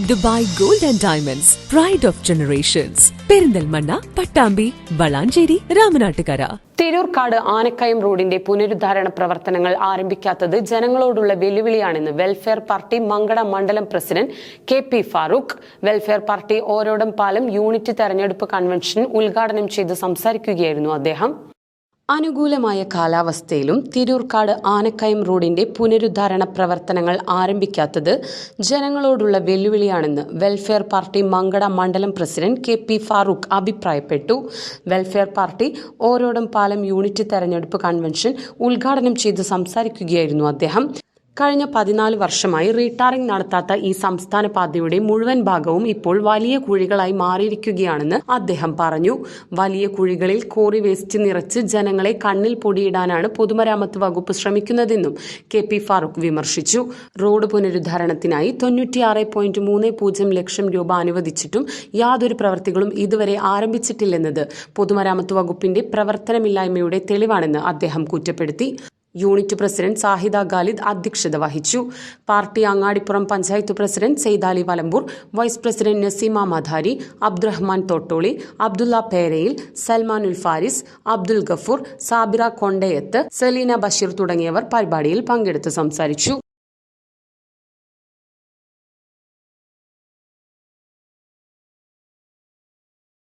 Dubai gold and diamonds pride of generations Perinthalmanna, Pattambi, Valanchery, Ramanattukara. Tirurkad Anakkayam റോഡിന്റെ പുനരുദ്ധാരണ പ്രവർത്തനങ്ങൾ ആരംഭിക്കാത്തത് ജനങ്ങളോടുള്ള വെല്ലുവിളിയാണെന്ന് വെൽഫെയർ പാർട്ടി മങ്കട മണ്ഡലം president KP Farooq. Welfare party Orodampalam unit തെരഞ്ഞെടുപ്പ് കൺവെൻഷൻ ഉദ്ഘാടനം ചെയ്ത് സംസാരിക്കുകയായിരുന്നു അദ്ദേഹം. അനുകൂലമായ കാലാവസ്ഥയിലും തിരൂർക്കാട് ആനക്കയം റോഡിന്റെ പുനരുദ്ധാരണ പ്രവർത്തനങ്ങൾ ആരംഭിക്കാത്തത് ജനങ്ങളോടുള്ള വെല്ലുവിളിയാണെന്ന് വെൽഫെയർ പാർട്ടി മങ്കട മണ്ഡലം പ്രസിഡന്റ് KP ഫാറൂഖ് അഭിപ്രായപ്പെട്ടു. Welfare party Orodampalam unit തെരഞ്ഞെടുപ്പ് കൺവെൻഷൻ ഉദ്ഘാടനം ചെയ്ത് സംസാരിക്കുകയായിരുന്നു അദ്ദേഹം. കഴിഞ്ഞ 14 വർഷമായി റീടാറിംഗ് നടത്താത്ത ഈ സംസ്ഥാന പാതയുടെ മുഴുവൻ ഭാഗവും ഇപ്പോൾ വലിയ കുഴികളായി മാറിയിരിക്കുകയാണെന്ന് അദ്ദേഹം പറഞ്ഞു. വലിയ കുഴികളിൽ കോറി വേസ്റ്റ് നിറച്ച് ജനങ്ങളെ കണ്ണിൽ പൊടിയിടാനാണ് പൊതുമരാമത്ത് വകുപ്പ് ശ്രമിക്കുന്നതെന്നും KP ഫാറൂഖ് വിമർശിച്ചു. റോഡ് പുനരുദ്ധാരണത്തിനായി 96.30 ലക്ഷം രൂപ അനുവദിച്ചിട്ടും യാതൊരു പ്രവൃത്തികളും ഇതുവരെ ആരംഭിച്ചിട്ടില്ലെന്നത് പൊതുമരാമത്ത് വകുപ്പിന്റെ പ്രവർത്തനമില്ലായ്മയുടെ തെളിവാണെന്ന് അദ്ദേഹം കുറ്റപ്പെടുത്തി. യൂണിറ്റ് പ്രസിഡന്റ് സാഹിദ ഖാലിദ് അധ്യക്ഷത വഹിച്ചു. Party Angadipuram panchayat president Saithali Valambur, vice president Naseema Madhari, Abdurahman Thottoli, Abdulla Perayil, Salmanul Faris, Abdul Gafoor, Sabira Kondayath, Saleena Basheer തുടങ്ങിയവർ പരിപാടിയിൽ പങ്കെടുത്ത് സംസാരിച്ചു.